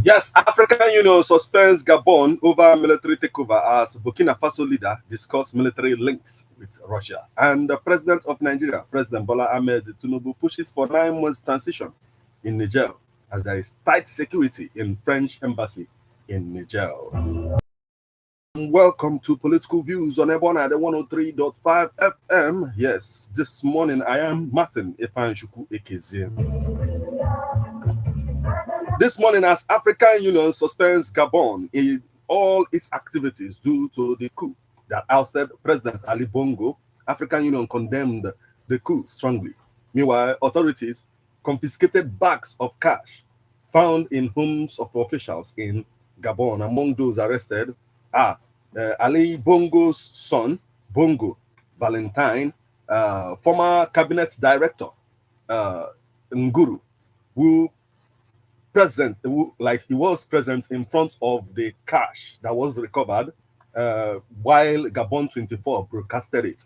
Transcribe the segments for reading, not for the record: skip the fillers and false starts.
Yes, African Union suspends Gabon over military takeover as Burkina Faso leader discuss military links with Russia. And the president of Nigeria, President Bola Ahmed Tinubu, pushes for 9 months transition in Niger as there is tight security in French embassy in Niger. Welcome to Political Views on Ebona at 103.5 FM. Yes, this morning I am Martin Efanshuku Ekeze. This morning, as African Union suspends Gabon in all its activities due to the coup that ousted President Ali Bongo, African Union condemned the coup strongly. Meanwhile, authorities confiscated bags of cash found in homes of officials in Gabon. Among those arrested are Ali Bongo's son, Bongo Valentine, former cabinet director, Nguru, who he was present in front of the cash that was recovered while Gabon 24 broadcasted it.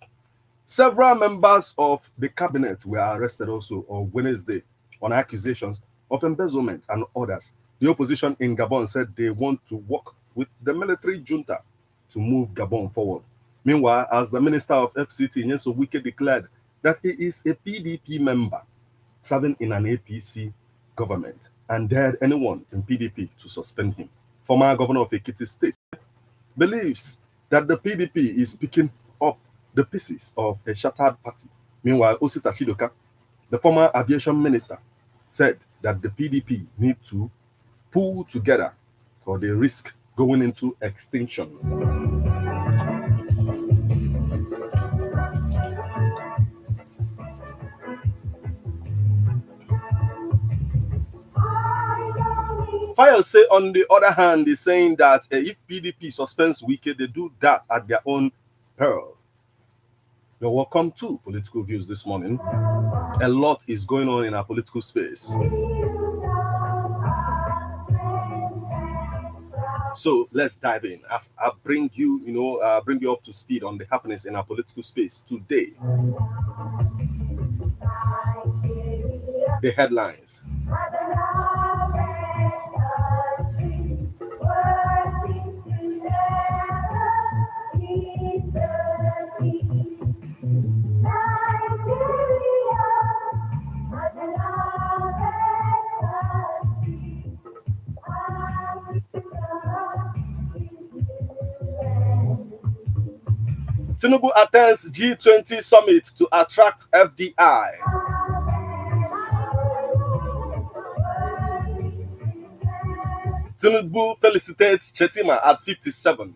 Several members of the cabinet were arrested also on Wednesday on accusations of embezzlement and others. The opposition in Gabon said they want to work with the military junta to move Gabon forward. Meanwhile, as the Minister of FCT, Nyeso Wike, declared that he is a PDP member serving in an APC government and dared anyone in PDP to suspend him. Former governor of Ekiti State believes that the PDP is picking up the pieces of a shattered party. Meanwhile, Osita Chidoka, the former aviation minister, said that the PDP need to pull together or they risk going into extinction. Say, on the other hand, is saying that if PDP suspends Wike, they do that at their own peril. You're welcome to Political Views this morning. A lot is going on in our political space. So let's dive in as I bring you, bring you up to speed on the happenings in our political space today. The headlines. Tinubu attends G20 summit to attract FDI. Tinubu felicitates Chetima at 57.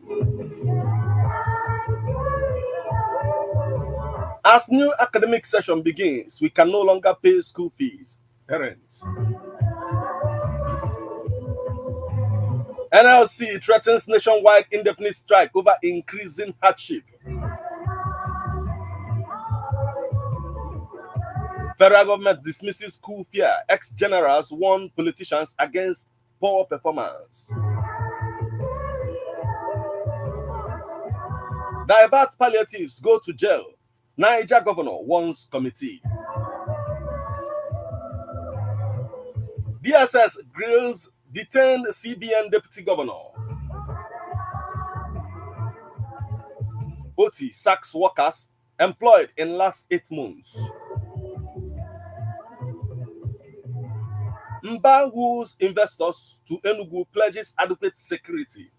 As new academic session begins, we can no longer pay school fees. Parents. NLC threatens nationwide indefinite strike over increasing hardship. Federal government dismisses school fear. Ex-generals warn politicians against poor performance. Divert palliatives, go to jail. Niger governor warns committee. DSS grills detained CBN deputy governor. OT sacks workers employed in last 8 months. Mba woo's investors to Enugu pledges adequate security.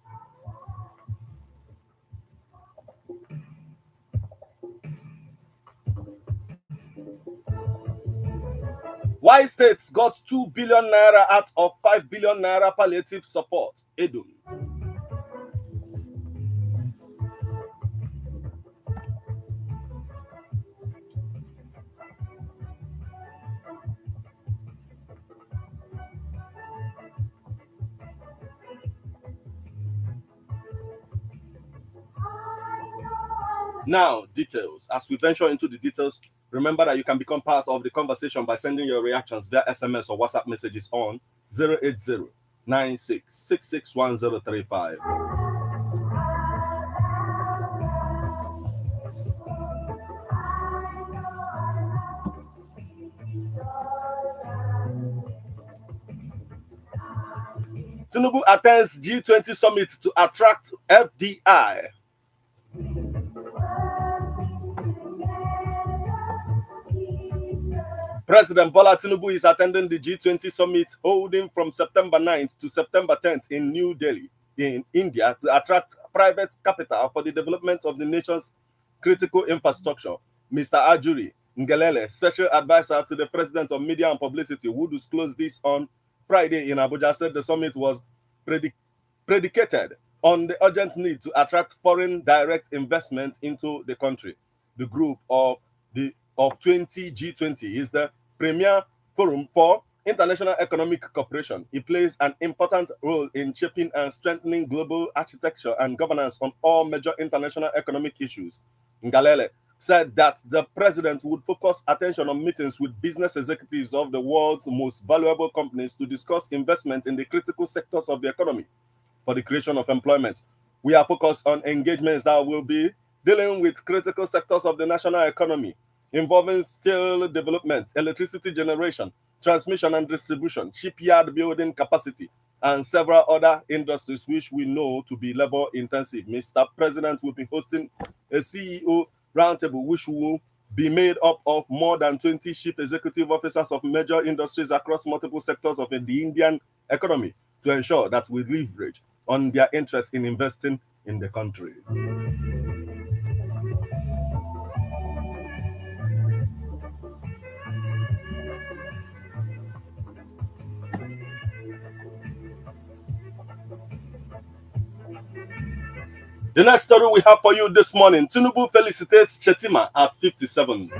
Why states got 2 billion naira out of 5 billion naira palliative support? Edo. Now, details. As we venture into the details, remember that you can become part of the conversation by sending your reactions via SMS or WhatsApp messages on 080 96661035. Tinubu attends G20 summit to attract FDI. President Bola Tinubu is attending the G20 summit holding from September 9th to September 10th in New Delhi, in India, to attract private capital for the development of the nation's critical infrastructure. Mr. Ajuri Ngelele, special advisor to the President of Media and Publicity, who disclosed this on Friday in Abuja, said the summit was predicated on the urgent need to attract foreign direct investment into the country. The group of 20 G20 is the premier forum for international economic cooperation. It plays an important role in shaping and strengthening global architecture and governance on all major international economic issues. Ngalele said that the president would focus attention on meetings with business executives of the world's most valuable companies to discuss investment in the critical sectors of the economy for the creation of employment. We are focused on engagements that will be dealing with critical sectors of the national economy, involving steel development, electricity generation, transmission and distribution, shipyard building capacity, and several other industries which we know to be labor intensive. Mr. President will be hosting a CEO roundtable which will be made up of more than 20 chief executive officers of major industries across multiple sectors of the Indian economy to ensure that we leverage on their interest in investing in the country. The next story we have for you this morning: Tinubu felicitates Chetima at 57.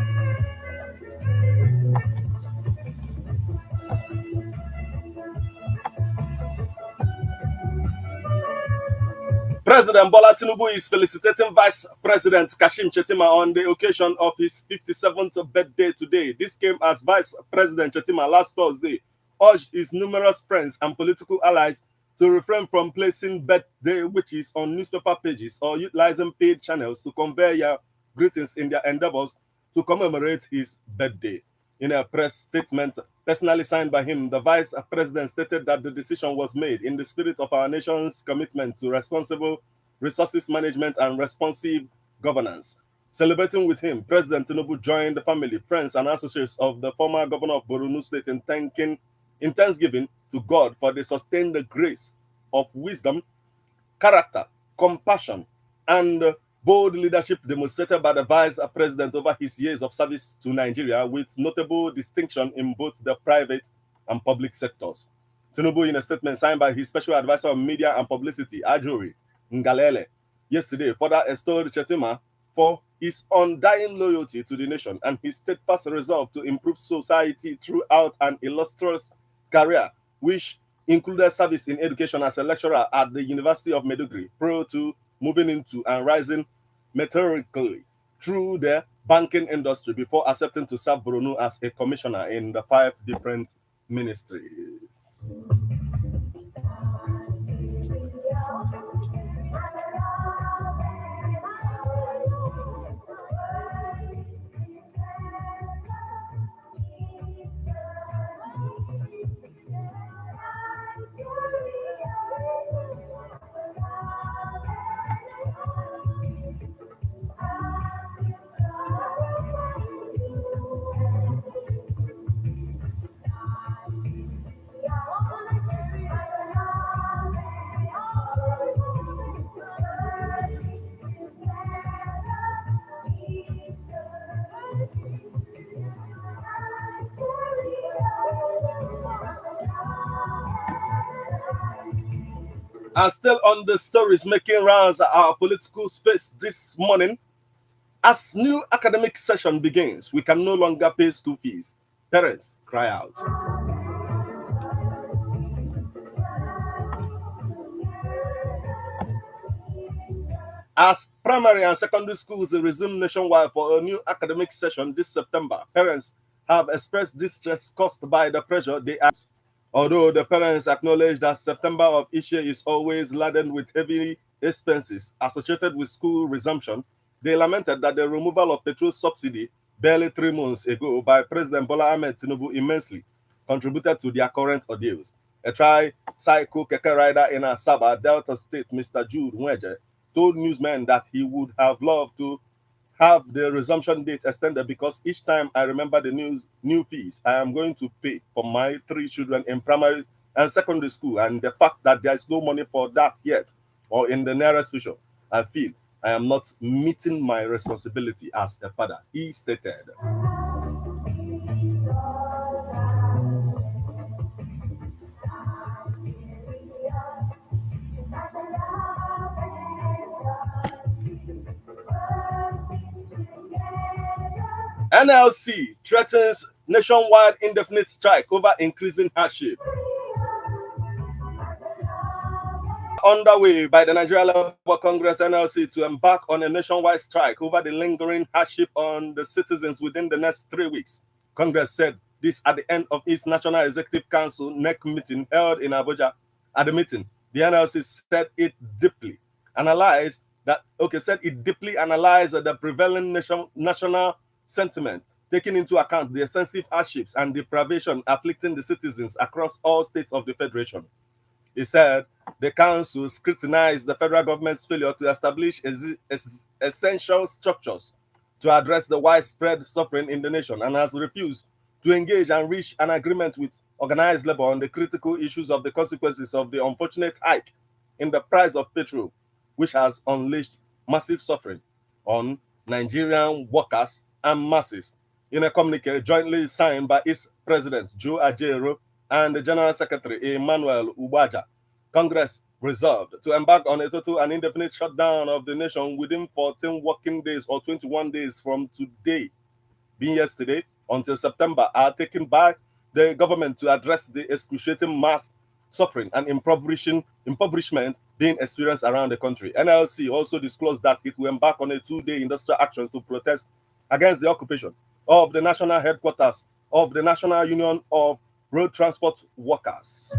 President Bola Tinubu is felicitating Vice President Kashim Chetima on the occasion of his 57th birthday today. This came as Vice President Chetima last Thursday urged his numerous friends and political allies to refrain from placing birthday wishes on newspaper pages or utilizing paid channels to convey their greetings in their endeavors to commemorate his birthday. In a press statement personally signed by him, the Vice President stated that the decision was made in the spirit of our nation's commitment to responsible resources management and responsive governance. Celebrating with him, President Tinubu joined the family, friends, and associates of the former governor of Borno State in thanksgiving to God for the sustained grace of wisdom, character, compassion, and bold leadership demonstrated by the Vice President over his years of service to Nigeria, with notable distinction in both the private and public sectors. Tinubu, in a statement signed by his special advisor on media and publicity, Ajuri Ngalele, yesterday further extolled Chetima for his undying loyalty to the nation and his steadfast resolve to improve society throughout an illustrious career, which included service in education as a lecturer at the University of Maiduguri, prior to moving into and rising meteorically through the banking industry before accepting to serve Borno as a commissioner in the 5 different ministries. And still on the stories making rounds at our political space this morning, as new academic session begins, we can no longer pay school fees. Parents cry out. As primary and secondary schools resume nationwide for a new academic session this September, parents have expressed distress caused by the pressure they are. Although the parents acknowledge that September of each year is always laden with heavy expenses associated with school resumption, they lamented that the removal of petrol subsidy barely 3 months ago by President Bola Ahmed Tinubu immensely contributed to their current ordeals. A tricycle keke rider in Asaba, Delta State, Mr. Jude Nweje, told newsmen that he would have loved to have the resumption date extended because each time I remember the new fees I am going to pay for my 3 children in primary and secondary school, and the fact that there is no money for that yet or in the nearest future, I feel I am not meeting my responsibility as a father, he stated. NLC threatens nationwide indefinite strike over increasing hardship. Underway by the Nigeria Labour Congress NLC to embark on a nationwide strike over the lingering hardship on the citizens within the next 3 weeks. Congress said this at the end of its National Executive Council NEC meeting held in Abuja. At the meeting, the NLC said it deeply analyzed the prevailing national sentiment, taking into account the extensive hardships and deprivation afflicting the citizens across all states of the Federation. He said the council scrutinized the federal government's failure to establish essential structures to address the widespread suffering in the nation and has refused to engage and reach an agreement with organized labor on the critical issues of the consequences of the unfortunate hike in the price of petrol, which has unleashed massive suffering on Nigerian workers and masses. In a communique jointly signed by its president, Joe Ajero, and the General Secretary, Emmanuel Ubaja, Congress resolved to embark on a total and indefinite shutdown of the nation within 14 working days or 21 days from today, being yesterday, until September, are taken by the government to address the excruciating mass suffering and impoverishment being experienced around the country. NLC also disclosed that it will embark on a 2-day industrial action to protest against the occupation of the national headquarters of the National Union of Road Transport Workers.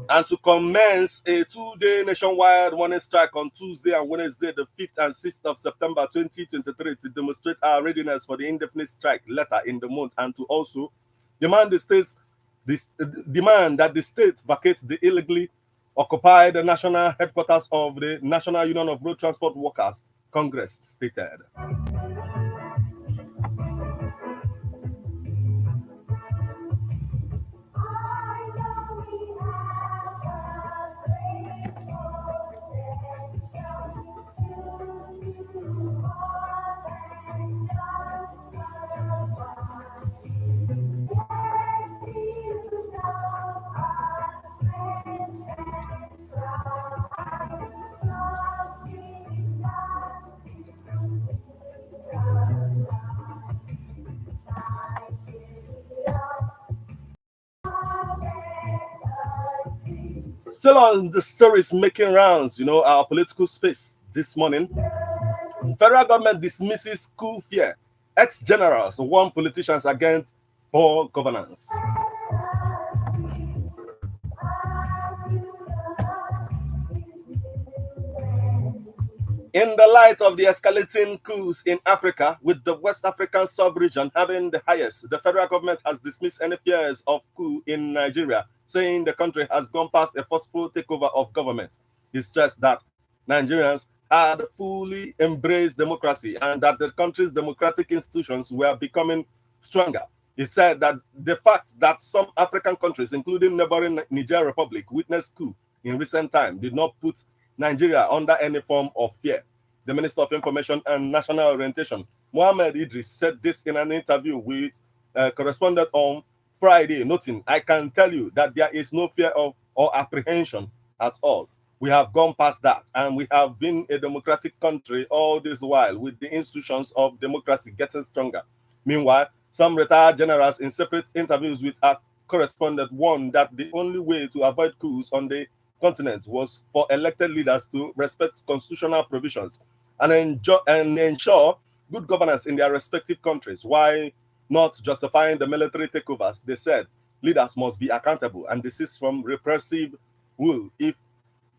And to commence a 2-day nationwide warning strike on Tuesday and Wednesday, the 5th and 6th of September 2023, to demonstrate our readiness for the indefinite strike later in the month, and to also demand demand that the state vacates the illegally occupied national headquarters of the National Union of Road Transport Workers, Congress stated. Still on the stories making rounds, our political space this morning. Federal government dismisses school fear. Ex-generals warn politicians against poor governance. In the light of the escalating coups in Africa, with the West African sub-region having the highest, the federal government has dismissed any fears of coup in Nigeria, saying the country has gone past a forceful takeover of government. He stressed that Nigerians had fully embraced democracy and that the country's democratic institutions were becoming stronger. He said that the fact that some African countries, including neighboring Niger Republic, witnessed coup in recent time did not put Nigeria under any form of fear. The Minister of Information and National Orientation, Mohammed Idris, said this in an interview with corresponded on Friday, noting, I can tell you that there is no fear of or apprehension at all. We have gone past that, and we have been a democratic country all this while, with the institutions of democracy getting stronger. Meanwhile, some retired generals in separate interviews with our correspondent warned that the only way to avoid coups on the continent was for elected leaders to respect constitutional provisions and ensure good governance in their respective countries. Why not justifying the military takeovers? They said leaders must be accountable and desist from repressive rule if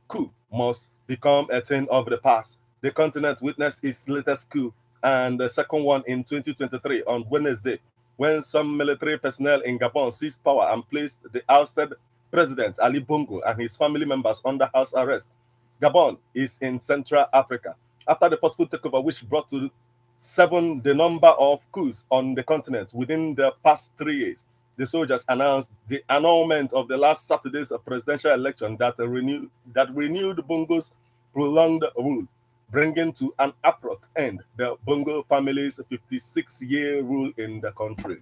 coup must become a thing of the past. The continent witnessed its latest coup and the second one in 2023 on Wednesday, when some military personnel in Gabon seized power and placed the ousted President Ali Bongo and his family members under house arrest. Gabon is in Central Africa. After the forceful takeover, which brought to seven the number of coups on the continent within the past 3 years, the soldiers announced the annulment of the last Saturday's presidential election that renewed Bongo's prolonged rule, bringing to an abrupt end the Bongo family's 56-year rule in the country.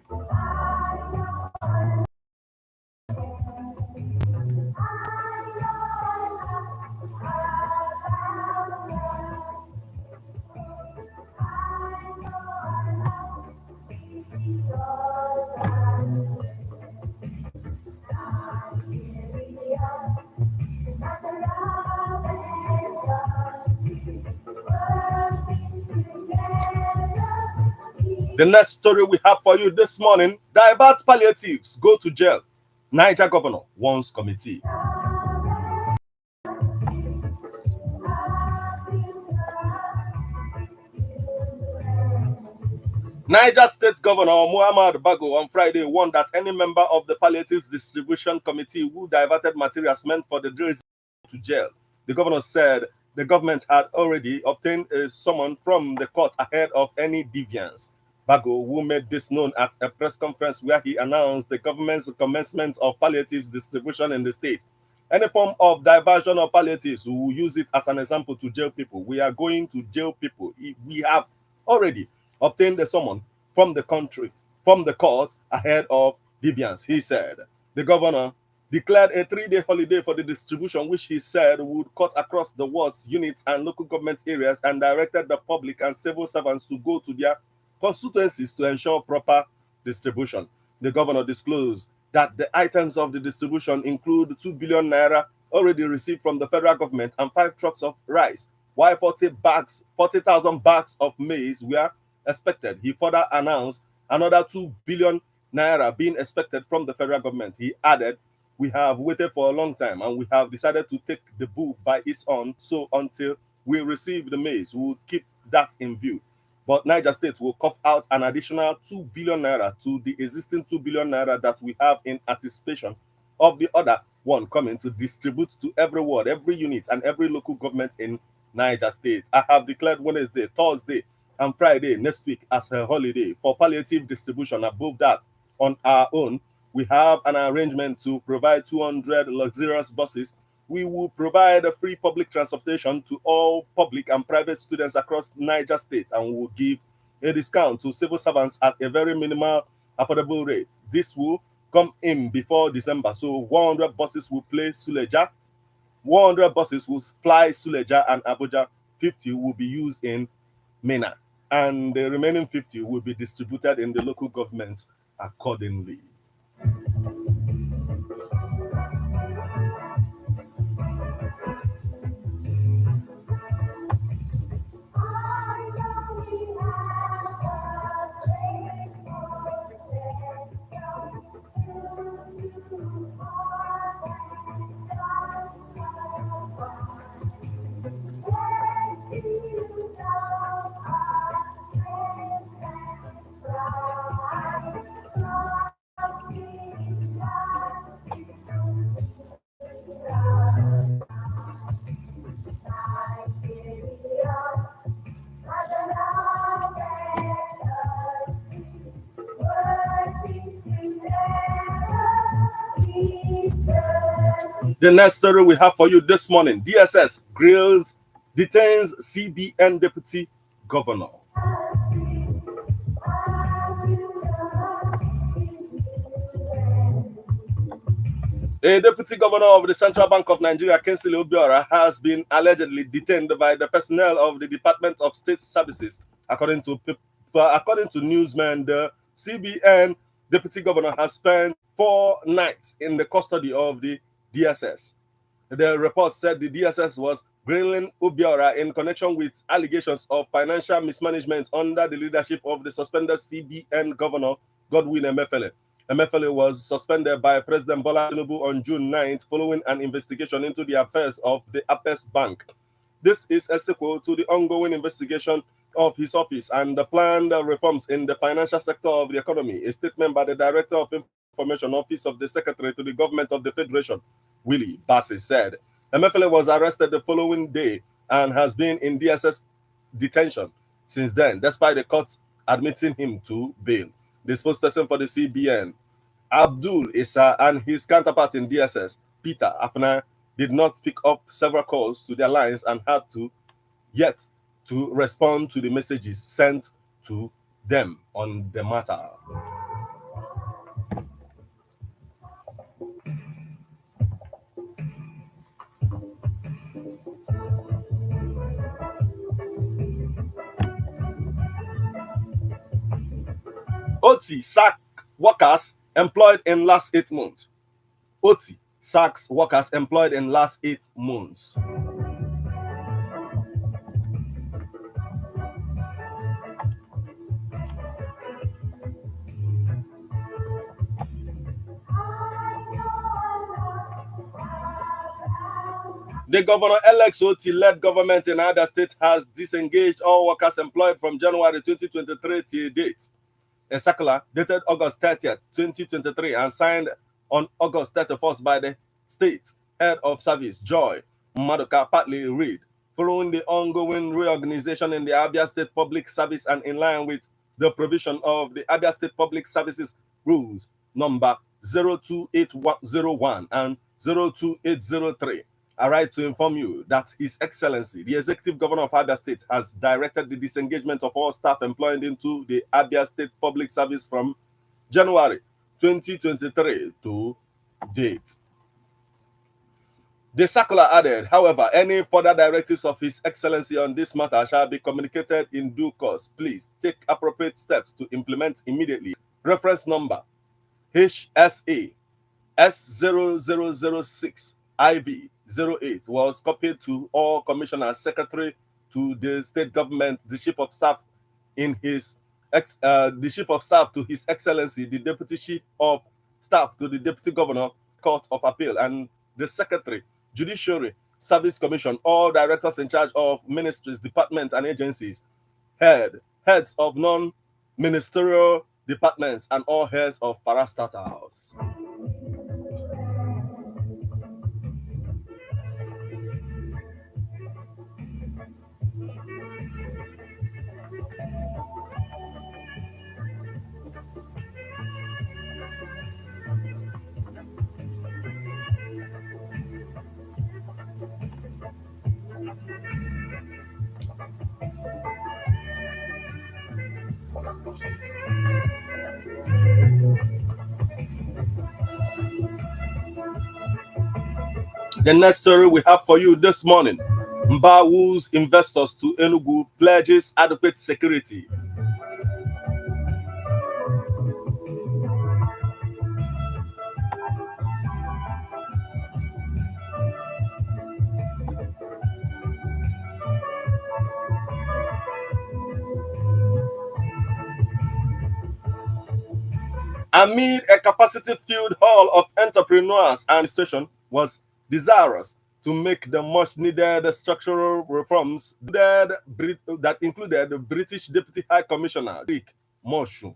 The next story we have for you this morning: divert palliatives, go to jail. Niger governor warns committee. Niger State Governor Muhammad Bago on Friday warned that any member of the palliatives distribution committee who diverted materials meant for the drills to jail. The governor said the government had already obtained a summon from the court ahead of any deviance. Bago, who made this known at a press conference where he announced the government's commencement of palliatives distribution in the state. Any form of diversion of palliatives, we will use it as an example to jail people. We are going to jail people. We have already obtained a summon from the court ahead of deviance, he said. The governor declared a 3-day holiday for the distribution, which he said would cut across the wards, units, and local government areas, and directed the public and civil servants to go to their constituencies to ensure proper distribution. The governor disclosed that the items of the distribution include 2 billion naira already received from the federal government and 5 trucks of rice, while 40,000 bags of maize were expected. He further announced another 2 billion naira being expected from the federal government. He added, we have waited for a long time and we have decided to take the bull by its horn. So until we receive the maize, we will keep that in view. But Niger State will cough out an additional 2 billion naira to the existing 2 billion naira that we have in anticipation of the other one coming to distribute to every ward, every unit, and every local government in Niger State. I have declared Wednesday, Thursday, and Friday next week as a holiday for palliative distribution. Above that, on our own, we have an arrangement to provide 200 luxurious buses. We will provide a free public transportation to all public and private students across Niger State, and we will give a discount to civil servants at a very minimal, affordable rate. This will come in before December. So 100 buses will play Suleja, 100 buses will fly Suleja and Abuja, 50 will be used in Mina, and the remaining 50 will be distributed in the local governments accordingly. The next story we have for you this morning: DSS detains CBN deputy governor. A deputy governor of the Central Bank of Nigeria, Kingsley Obiora, has been allegedly detained by the personnel of the Department of State Services. According to newsman, the CBN deputy governor has spent 4 nights in the custody of the DSS. The report said the DSS was grilling Obiora in connection with allegations of financial mismanagement under the leadership of the suspended CBN governor, Godwin Emefiele. Emefiele was suspended by President Bola Tinubu on June 9th following an investigation into the affairs of the Apex Bank. This is a sequel to the ongoing investigation of his office and the planned reforms in the financial sector of the economy. A statement by the Director of Information Office of the Secretary to the Government of the Federation, Willie Bassey, said Emefiele was arrested the following day and has been in DSS detention since then, despite the court admitting him to bail. The spokesperson for the CBN, Abdul Issa, and his counterpart in DSS, Peter Apna, did not pick up several calls to their lines and had to yet to respond to the messages sent to them on the matter. OT sack workers employed in last 8 months. OT sacks workers employed in last 8 months. The governor-elect OT-led government in Abia State has disengaged all workers employed from January 2023 till date. A circular dated August 30th, 2023 and signed on August 31st by the state head of service, Joy Maduka, partly read, following the ongoing reorganization in the Abia State Public Service and in line with the provision of the Abia State Public Services Rules number 02801 and 02803. I write to inform you that His Excellency, the Executive Governor of Abia State, has directed the disengagement of all staff employed into the Abia State Public Service from January 2023 to date. The circular added, however, any further directives of His Excellency on this matter shall be communicated in due course. Please take appropriate steps to implement immediately. Reference number HSA S0006 IV 08 was copied to all commissioners, secretary to the state government, the chief of staff the chief of staff to His Excellency, the deputy chief of staff to the deputy governor, court of appeal, and the secretary, judiciary service commission, all directors in charge of ministries, departments, and agencies, heads of non-ministerial departments, and all heads of parastatals. The next story we have for you this morning: Mba woos investors to Enugu, pledges adequate security. Amid a capacity-filled hall of entrepreneurs, and administration was desirous to make the much-needed structural reforms that included the British Deputy High Commissioner, Rick Moshu,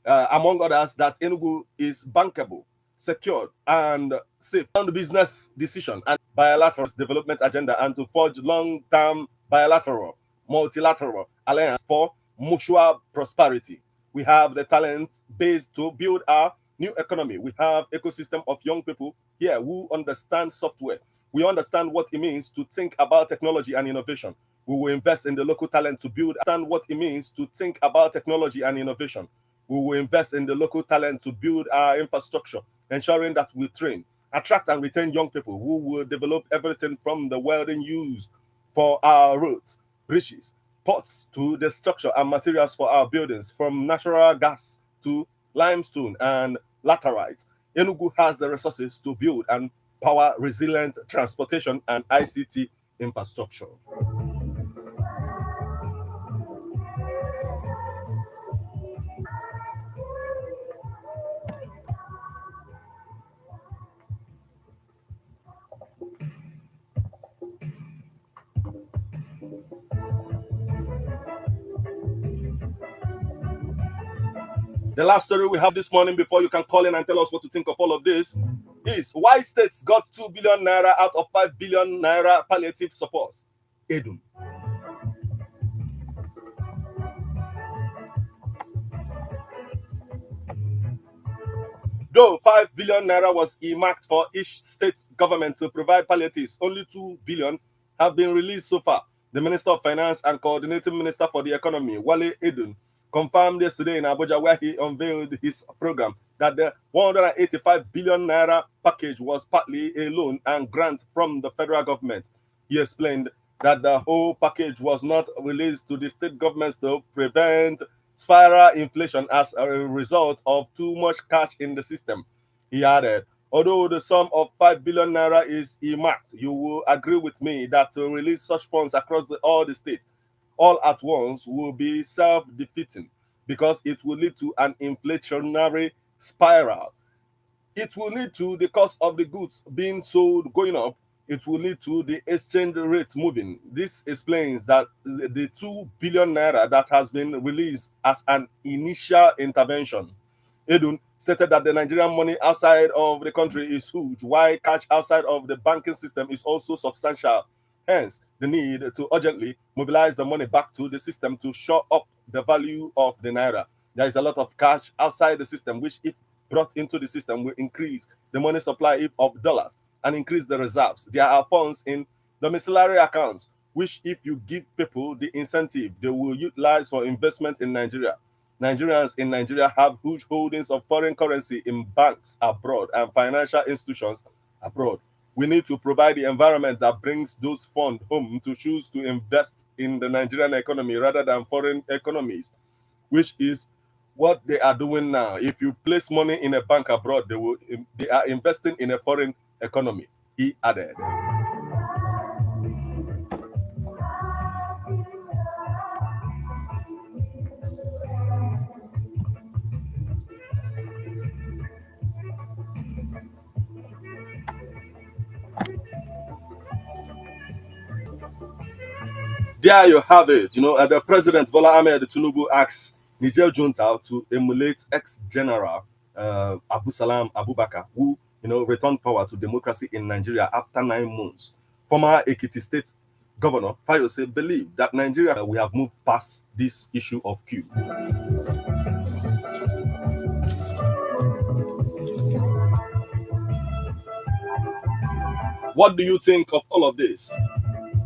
among others, that Enugu is bankable, secured, and safe on the business decision and bilateral development agenda, and to forge long-term bilateral, multilateral alliance for mutual prosperity. We have the talent base to build our new economy. We have ecosystem of young people here who understand software. We understand what it means to think about technology and innovation. We will invest in the local talent to understand what it means to think about technology and innovation. We will invest in the local talent to build our infrastructure, ensuring that we train attract and retain young people who will develop everything from the welding used for our roads, bridges, ports to the structure and materials for our buildings, from natural gas to limestone and laterite. Enugu has the resources to build and power resilient transportation and ICT infrastructure. The last story we have this morning before you can call in and tell us what to think of all of this is why states got 2 billion naira out of 5 billion naira palliative support. Edun. Though 5 billion naira was earmarked for each state government to provide palliatives, only 2 billion have been released so far. The Minister of Finance and Coordinating Minister for the Economy, Wale Edun, confirmed yesterday in Abuja, where he unveiled his program, that the 185 billion naira package was partly a loan and grant from the federal government. He explained that the whole package was not released to the state governments to prevent spiral inflation as a result of too much cash in the system. He added, although the sum of 5 billion naira is earmarked, you will agree with me that to release such funds across all the states all at once will be self-defeating because it will lead to an inflationary spiral. It will lead to the cost of the goods being sold going up. It will lead to the exchange rates moving. This explains that the 2 billion naira that has been released as an initial intervention. Edun stated that the Nigerian money outside of the country is huge, while cash outside of the banking system is also substantial. Hence, the need to urgently mobilize the money back to the system to shore up the value of the naira. There is a lot of cash outside the system, which, if brought into the system, will increase the money supply of dollars and increase the reserves. There are funds in domiciliary accounts, which, if you give people the incentive, they will utilize for investment in Nigeria. Nigerians in Nigeria have huge holdings of foreign currency in banks abroad and financial institutions abroad. We need to provide the environment that brings those funds home to choose to invest in the Nigerian economy rather than foreign economies, which is what they are doing now. If you place money in a bank abroad, they are investing in a foreign economy, he added. There you have it. The President Bola Ahmed Tinubu asks Niger junta to emulate ex-general Abu Salam Abubakar, who returned power to democracy in Nigeria after 9 months. Former Ekiti State Governor Fayose believed that Nigeria we have moved past this issue of queue. What do you think of all of this?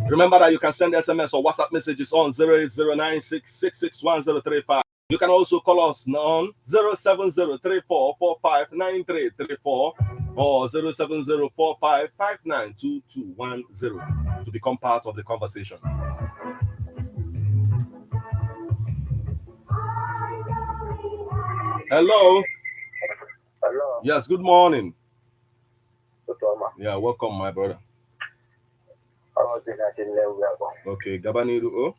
Remember that you can send SMS or WhatsApp messages on 08096661035. You can also call us on 07034459334 or 07045592210 to become part of the conversation. Hello. Hello. Yes, good morning. Good morning. Yeah, welcome, my brother. Okay, Gabaniru.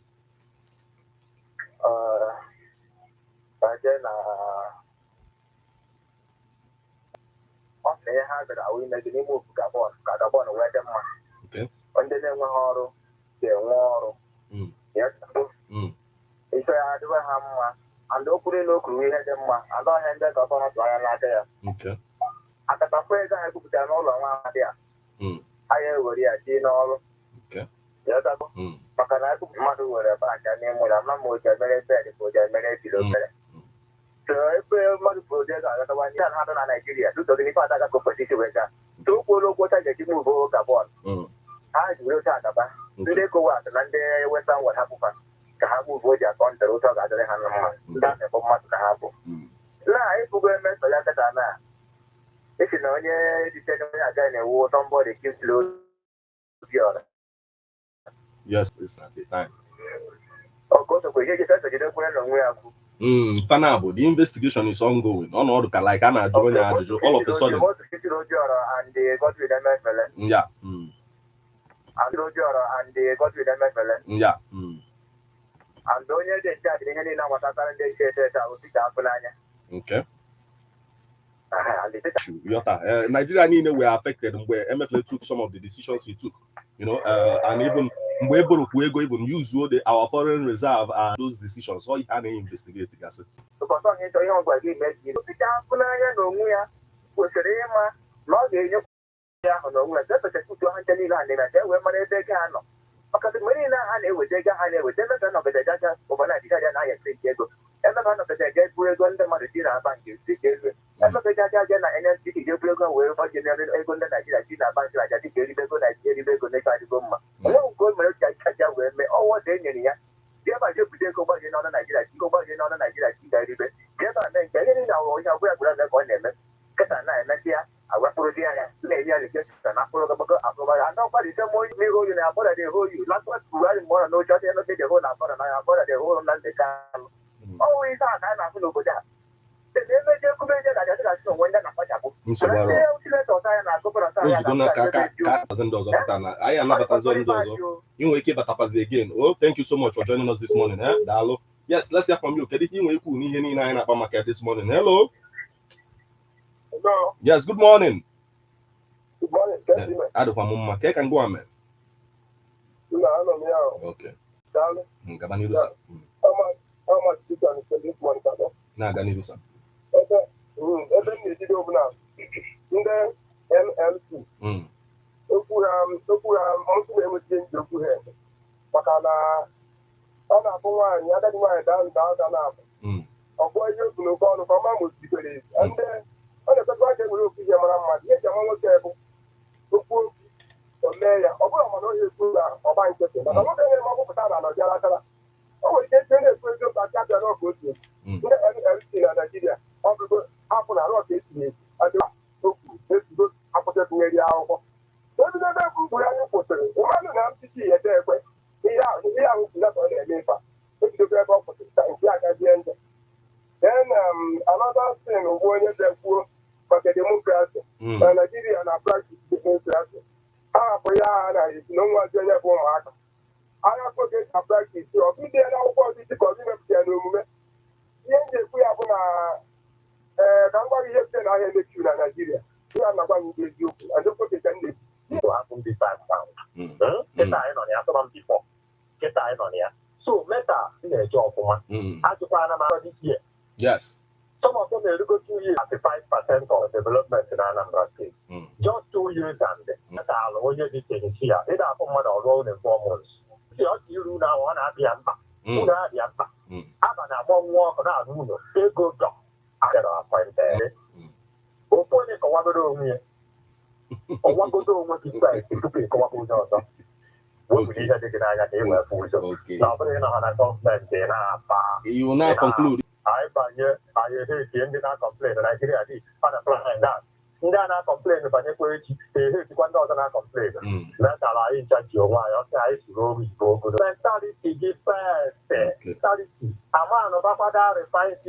Okay. Okay. Maka na akụkụ mmadụ nwere ebe aka n'ime ụlọ ama ma o ji emere bed ka o ji emere bilo mere so ebe mmadụ bụ oje ga-agatawa ndị a na-adụ na Naijiria dutogị n'ife adaga ka opetiti wega so okwuolu okwu ọcha ga-eji muvo Gabon ha ji were oche agaba ndị ECOWAS na ndị Western World hapụkwa ka ha muvo ji akọ ntere ụtọ ga-adịrị ha na mma ndị a na-ekpọ mmadụ ka ha bụ na ịbụgo emetọ ya kata na If you know, somebody keeps low. Yes, it's at the time. Of course, we get Fanabo, the investigation is ongoing. On all like Anna Join all of a sudden. and they got with them. Yeah. And they got with them. Yeah. And don't you get that in our Saturday they say that I will sit down for Okay. Nigeria were affected where MFA took some of the decisions he took, and even even use our foreign reserve and those decisions. So he can investigate it. because on into young boy, you make you sit down for was on the way. That's a 200 land and I where money they can. Because the money and it would take a hand with them of the data overnight. I think Diego. And the man of the dead will go under Madina Bank. You see, and the NLC program where generally able to Nigeria Bank like I think very good Nigeria go next to go. Oh, good, catch up with me. Oh, what day? Yeah, I just take over in on Nigeria, go back in on Nigeria. Yeah, but then getting our own way of one name. Katana and Nadia. I went for the lady and nobody tell me you know about the whole you last one to more no just the whole about and I about the whole land they can always I know about that. The major commander that I don't when that again. Oh, thank you so much for joining us this morning. Yes, let's hear from you. This morning. Hello. No. Yes, good morning. Good morning. I can go on, man. Okay. How much you can spend this money? Naganirusa. In the NLC. Then another thing when you for the democracy, Nigeria and practice democracy. No one can ever mark. I have forget a practice. So if they are all the room, if we have somebody here I have you in Nigeria. We are not going to do and don't put it in you happen this time down. Get eye on the other before. Get eye on here. So meta in a job for one. As to Panama this year. Yes. Some of them will go 2 years, 35% of development in Anambra State. Just 2 years and that's all you did here. It happened more than 4 months. You now want to be a I'm an walk around, they go down. I don't know, point there. Open it or one room here. Or one go to what is right to be co op. Okay. Now, but I don't you will now conclude. I heard the end not complain, and I did that. Ndana complain about the quality, they heard the 1,000 complain. That's all I in charge of why I go with go. Study to give first. Study. A man of a father refines